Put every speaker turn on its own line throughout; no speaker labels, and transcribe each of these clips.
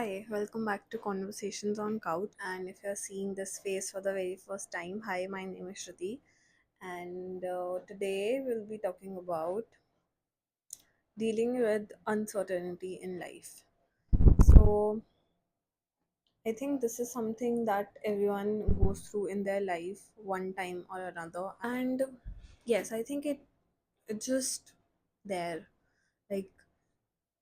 Hi, welcome back to Conversations on Couch. And if you're seeing this face for the very first time, hi, my name is Shruti, and today we'll be talking about dealing with uncertainty in life. So, I think this is something that everyone goes through in their life one time or another. And yes, I think it's just there. Like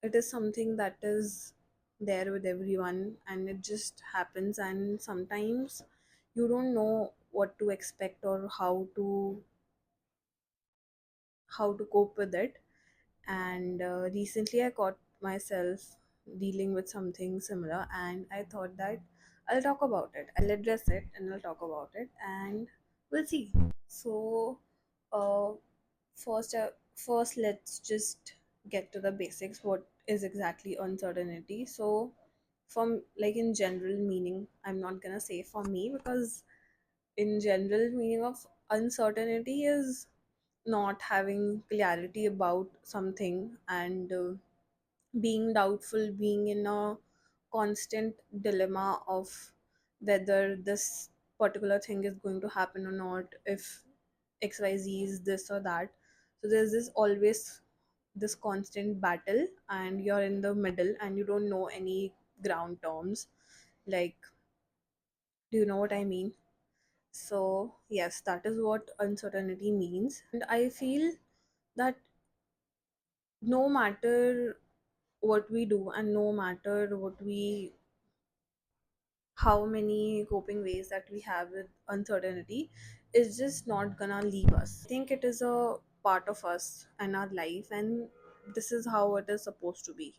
it is something that is there with everyone and it just happens, and sometimes you don't know what to expect or how to cope with it. And recently I caught myself dealing with something similar, and I thought that I'll talk about it, I'll address it, and I'll talk about it, and we'll see. So uh, first let's just get to the basics. What is exactly uncertainty? So from, like, in general meaning, I'm not gonna say for me, because in general meaning of uncertainty is not having clarity about something, and being doubtful, being in a constant dilemma of whether this particular thing is going to happen or not, if XYZ is this or that. So there's this always this constant battle, and you're in the middle and you don't know any ground terms. Like, do you know what I mean? So yes, that is what uncertainty means. And I feel that no matter what we do, and no matter how many coping ways that we have with uncertainty, is just not gonna leave us. I think it is a part of us and our life, and this is how it is supposed to be.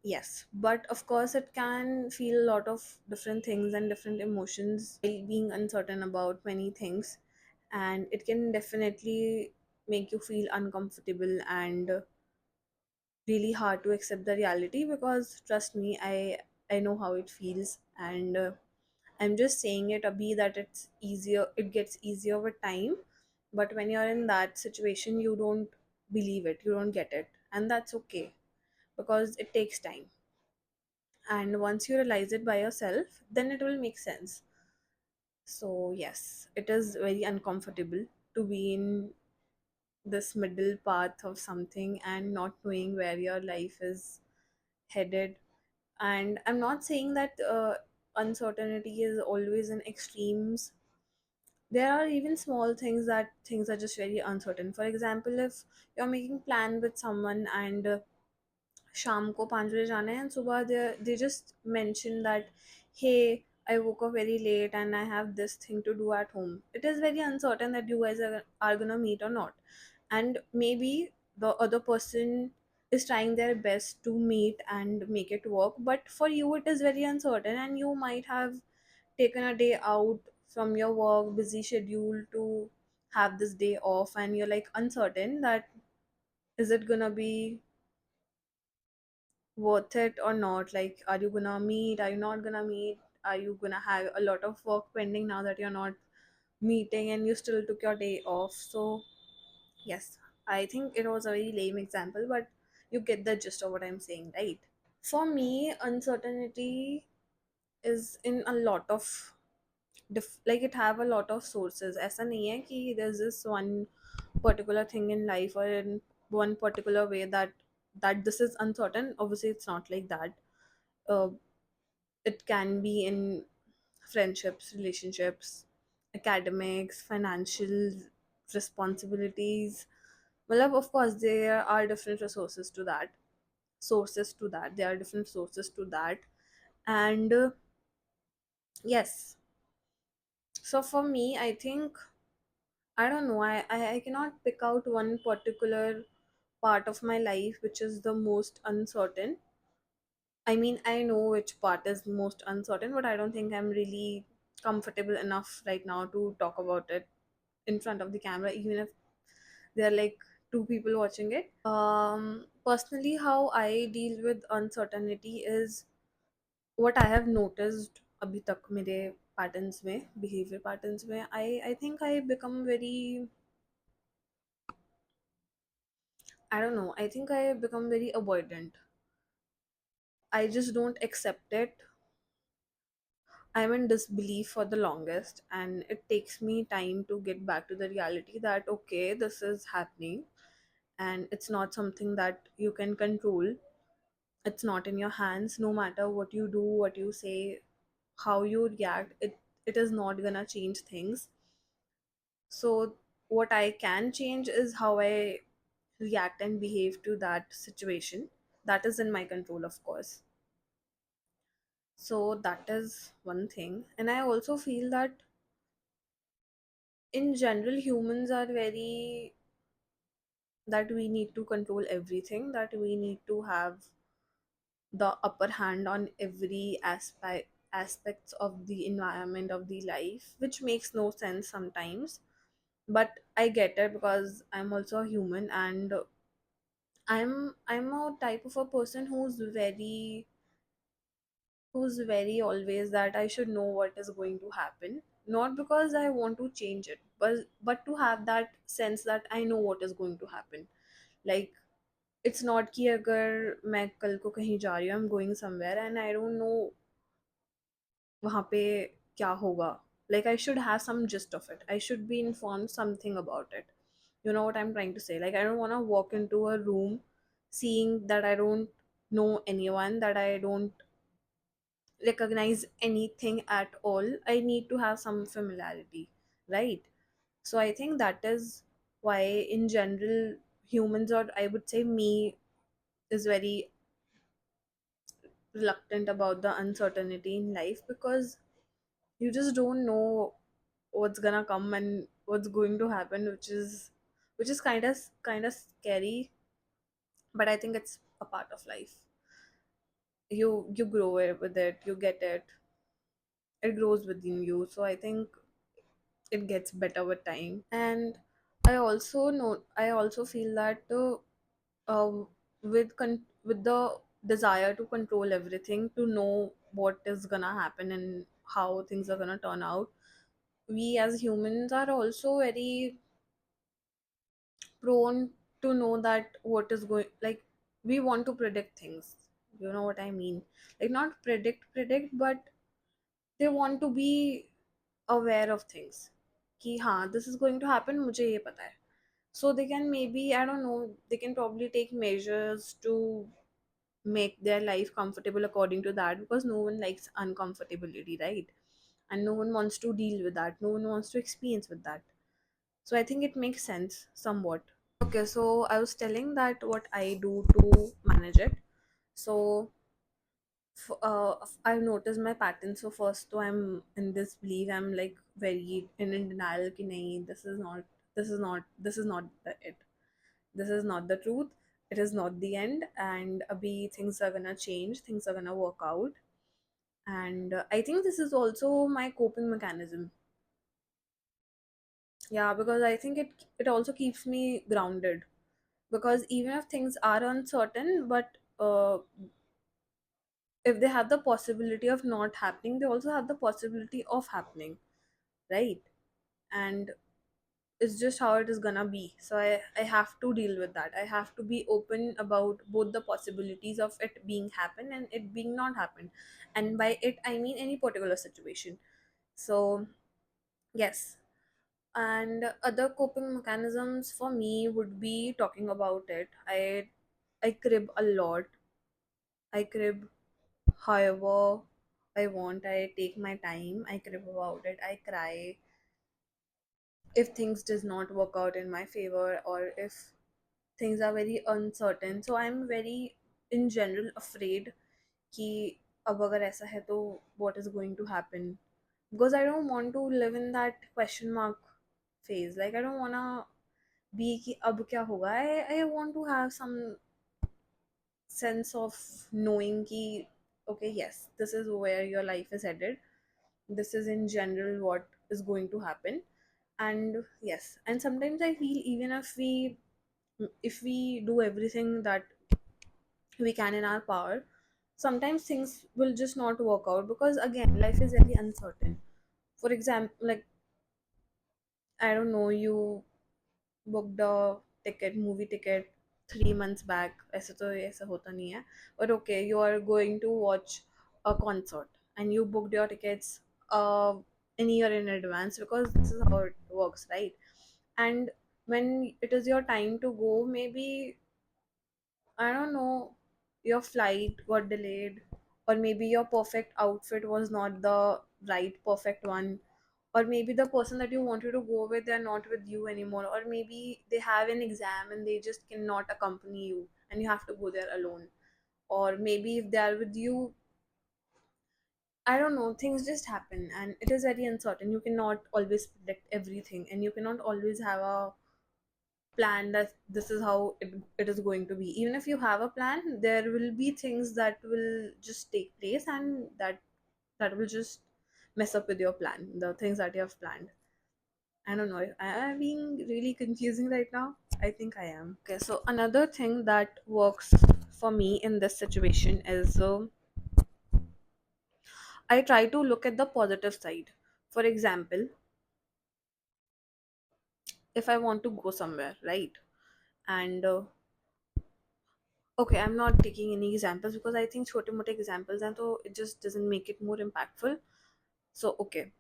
Yes, but of course it can feel a lot of different things and different emotions while being uncertain about many things, and it can definitely make you feel uncomfortable and really hard to accept the reality, because trust me, I know how it feels. And I'm just saying it, Abhi, that it's easier, it gets easier with time. But when you're in that situation, you don't believe it, you don't get it, and that's okay, because it takes time. And once you realize it by yourself, then it will make sense. So yes, it is very uncomfortable to be in this middle path of something and not knowing where your life is headed. And I'm not saying that uncertainty is always in extremes. There are even small things that things are just very uncertain. For example, if you're making plan with someone, and शाम को 5 बजे जाना है, and सुबह they just mention that, hey, I woke up very late and I have this thing to do at home. It is very uncertain that you guys are gonna meet or not. And maybe the other person is trying their best to meet and make it work, but for you it is very uncertain, and you might have taken a day out from your work busy schedule to have this day off, and you're like uncertain that is it gonna be worth it or not. Like, are you gonna meet, are you not gonna meet, are you gonna have a lot of work pending now that you're not meeting and you still took your day off? So yes, I think it was a very lame example, but you get the gist of what I'm saying, right? For me, uncertainty is in a lot of like, it have a lot of sources. ऐसा नहीं है कि there's this one particular thing in life or in one particular way that this is uncertain. Obviously it's not like that. uh, it can be in friendships, relationships, academics, financial responsibilities. Well, of course there are different resources to that, sources to that, there are different sources to that. And yes, so for me, I think, I don't know, I cannot pick out one particular part of my life which is the most uncertain. I mean, I know which part is most uncertain, but I don't think I'm really comfortable enough right now to talk about it in front of the camera, even if there are like two people watching it. Personally, how I deal with uncertainty is what I have noticed अभी तक मेरे patterns में, behavior patterns में, I think I become very, I don't know, I think I become very avoidant. I just don't accept it. I'm in disbelief for the longest, and it takes me time to get back to the reality that okay, this is happening, and it's not something that you can control. It's not in your hands. No matter what you do, what you say, how you react, it is not gonna change things. So, what I can change is how I react and behave to that situation. That is in my control, of course. So, that is one thing. And I also feel that in general, humans are very, that we need to control everything, that we need to have the upper hand on every aspects of the environment of the life, which makes no sense sometimes. But I get it because I'm also a human, and I'm a type of a person who's very always that I should know what is going to happen, not because I want to change it, but to have that sense that I know what is going to happen. Like, it's not कि अगर मैं कल को कहीं जा रही हूँ, I'm going somewhere and I don't know वहाँ पे क्या होगा. Like, I should have some gist of it. I should be informed something about it. You know what I'm trying to say? Like, I don't want to walk into a room seeing that I don't know anyone, that I don't recognize anything at all. I need to have some familiarity, right? So I think that is why, in general, humans, or I would say me, is very reluctant about the uncertainty in life, because you just don't know what's gonna come and what's going to happen, which is kind of scary. But I think it's a part of life. You grow with it, you get it, it grows within you. So I think it gets better with time. And I also feel that uh, with the desire to control everything, to know what is gonna happen and how things are gonna turn out, we as humans are also very prone to know that what is going, like, we want to predict things. You know what I mean? Like, not predict, but they want to be aware of things, कि हाँ, this is going to happen, मुझे ये पता है. So they can, maybe, I don't know, they can probably take measures to make their life comfortable according to that, because no one likes uncomfortability, right? And no one wants to deal with that, no one wants to experience with that. So I think it makes sense somewhat. Okay, so I was telling that what I do to manage it. So I've noticed my pattern. So first, though, I'm in this belief, I'm like very in denial ki nahi, this is not it. This is not the truth. It is not the end, and abhi things are gonna change, things are gonna work out. And I think this is also my coping mechanism. Yeah, because I think it also keeps me grounded, because even if things are uncertain, but if they have the possibility of not happening, they also have the possibility of happening, right? And it's just how it is gonna be. So I have to deal with that. I have to be open about both the possibilities of it being happen and it being not happen. And by it I mean any particular situation. So yes. And other coping mechanisms for me would be talking about it. I crib a lot. I crib however I want. I take my time. I crib about it. I cry if things does not work out in my favor, or if things are very uncertain. So I'm very, in general, afraid कि अब अगर ऐसा है तो what is going to happen, because I don't want to live in that question mark phase. Like, I don't wanna be कि अब क्या होगा. I want to have some sense of knowing कि okay, yes, this is where your life is headed, this is in general what is going to happen. And yes, and sometimes I feel even if we do everything that we can in our power, sometimes things will just not work out, because again, life is very uncertain. For example, like, I don't know, you booked a movie ticket, 3 months back, ऐसे तो ऐसा होता नहीं है, but okay, you are going to watch a concert and you booked your tickets uh, a year in advance, because this is how it works, right? And when it is your time to go, maybe, I don't know, your flight got delayed, or maybe your perfect outfit was not the right perfect one, or maybe the person that you wanted to go with, they're not with you anymore, or maybe they have an exam and they just cannot accompany you and you have to go there alone, or maybe if they are with you, I don't know, things just happen and it is very uncertain. You cannot always predict everything, and you cannot always have a plan that this is how it is going to be. Even if you have a plan, there will be things that will just take place, and that will just mess up with your plan, the things that you have planned. I don't know, am I being really confusing right now? I think I am. Okay, so another thing that works for me in this situation is, I try to look at the positive side. For example, if I want to go somewhere, right? And okay, I'm not taking any examples because I think छोटे मोटे examples हैं, so it just doesn't make it more impactful. So okay,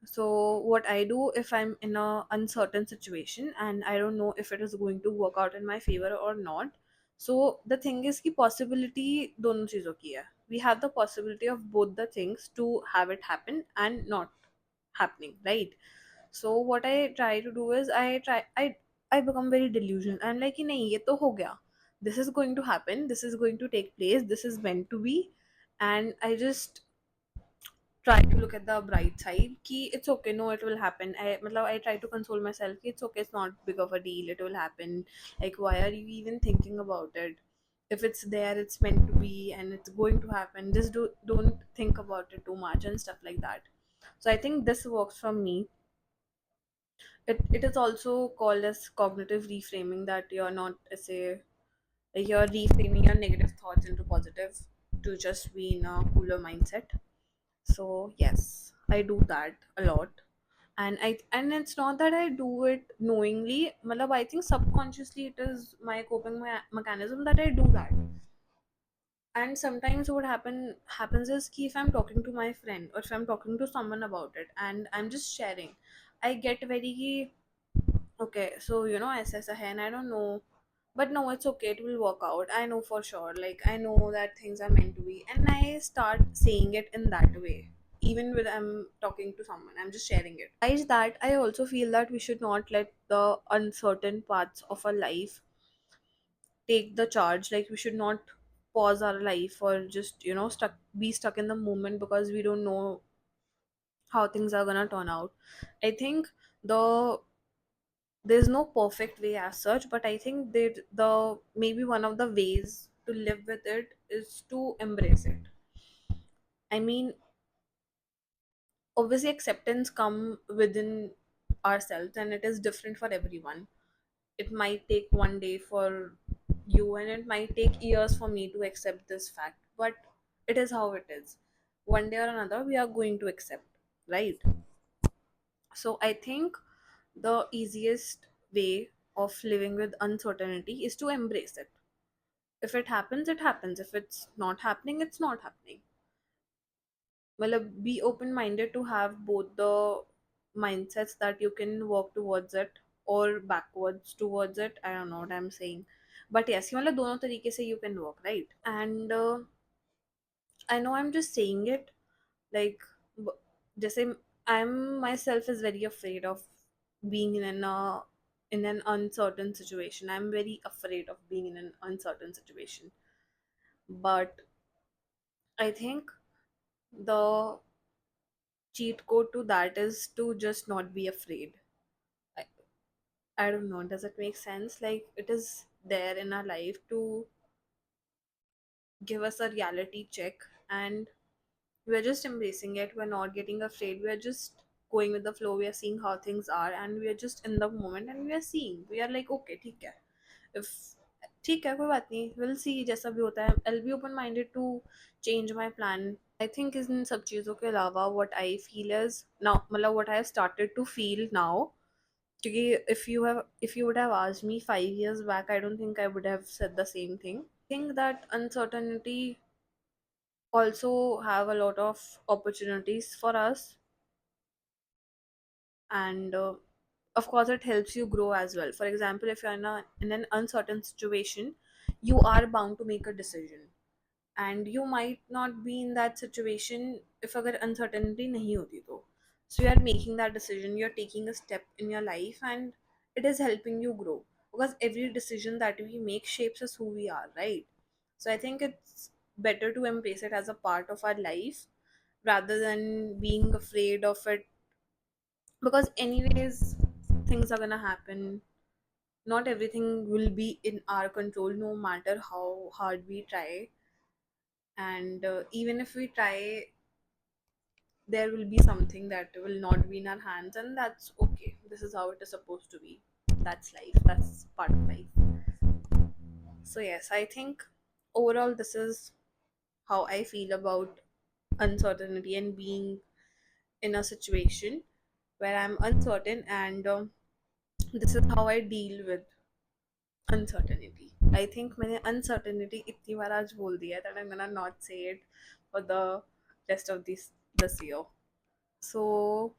so what I do if I'm in a uncertain situation and I don't know if it is going to work out in my favor or not. So the thing is कि possibility दोनों चीज़ों की है. We have the possibility of both the things to have it happen and not happening, right? So what I try to do is I become very delusional. I'm like कि नहीं, ये तो हो गया, this is going to happen, this is going to take place, this is meant to be. And I just try to look at the bright side कि it's okay, no, it will happen. I try to console myself कि it's okay, it's not big of a deal, it will happen. Like, why are you even thinking about it? If it's there, it's meant to be and it's going to happen. Just don't think about it too much and stuff like that. So I think this works for me. It is also called as cognitive reframing, that you're not say you're reframing your negative thoughts into positive to just be in a cooler mindset. So yes, I do that a lot. And it's not that I do it knowingly. Malab, I think subconsciously it is my coping mechanism that I do that. And sometimes what happens is कि if I'm talking to my friend or if I'm talking to someone about it and I'm just sharing, I get very okay, so ऐसा ऐसा है, and I don't know, but no, it's okay, it will work out, I know for sure, like I know that things are meant to be, and I start saying it in that way. Even when I'm talking to someone, I'm just sharing it. Besides that, I also feel that we should not let the uncertain parts of our life take the charge. Like, we should not pause our life or just stuck in the moment because we don't know how things are gonna turn out. I think the there's no perfect way as such, but I think that the maybe one of the ways to live with it is to embrace it. I mean, obviously acceptance come within ourselves and it is different for everyone. It might take one day for you and it might take years for me to accept this fact, but it is how it is. One day or another we are going to accept, right? So I think the easiest way of living with uncertainty is to embrace it. If it happens, it happens. If it's not happening, it's not happening. Well, be open minded to have both the mindsets, that you can work towards it or backwards towards it. I don't know what I'm saying. But yes, मतलब दोनों तरीके से you can work, right? And I know I'm just saying it like, b- जैसे I'm myself is very afraid of being in an uncertain situation. I'm very afraid of being in an uncertain situation. But I think the cheat code to that is to just not be afraid. I, I don't know. Does it make sense? Like, it is there in our life to give us a reality check, and we're just embracing it. We're not getting afraid. We're just going with the flow. We are seeing how things are, and we are just in the moment, and we are seeing. We are like, okay, ठीक है. If ठीक है, कोई बात नहीं, we'll see जैसा भी होता है. I'll be open minded to change my plan. I think इन सब चीज़ों के अलावा what I feel is now, मतलब what I have started to feel now If you would have asked me 5 years back, I don't think I would have said the same thing. I think that uncertainty also have a lot of opportunities for us, and of course it helps you grow as well. For example, if you're in an uncertain situation, you are bound to make a decision, and you might not be in that situation if अगर uncertainty नहीं होती तो. So you are making that decision, you're taking a step in your life, and it is helping you grow, because every decision that we make shapes us who we are, right? So I think it's better to embrace it as a part of our life rather than being afraid of it, because anyways things are gonna happen. Not everything will be in our control, no matter how hard we try. And even if we try, there will be something that will not be in our hands, and that's okay. This is how it is supposed to be. That's life, that's part of life. So yes, I think overall this is how I feel about uncertainty and being in a situation where I'm uncertain, and this is how I deal with uncertainty. I think मैंने uncertainty इतनी बार आज बोल दिया है that I'm gonna not say it for the rest of this year. So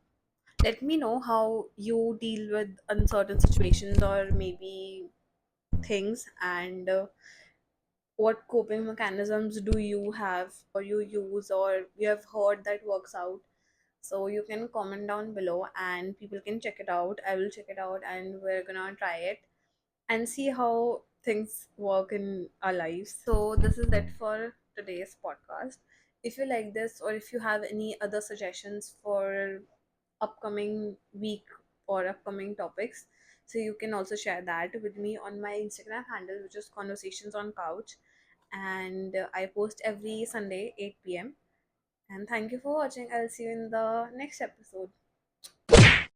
let me know how you deal with uncertain situations or maybe things, and what coping mechanisms do you have or you use or you have heard that works out. So you can comment down below and people can check it out. I will check it out and we're gonna try it and see how things work in our lives. So this is it for today's podcast. If you like this or if you have any other suggestions for upcoming week or upcoming topics, so you can also share that with me on my Instagram handle, which is conversations on couch, and I post every Sunday 8 p.m. And thank you for watching. I'll see you in the next episode.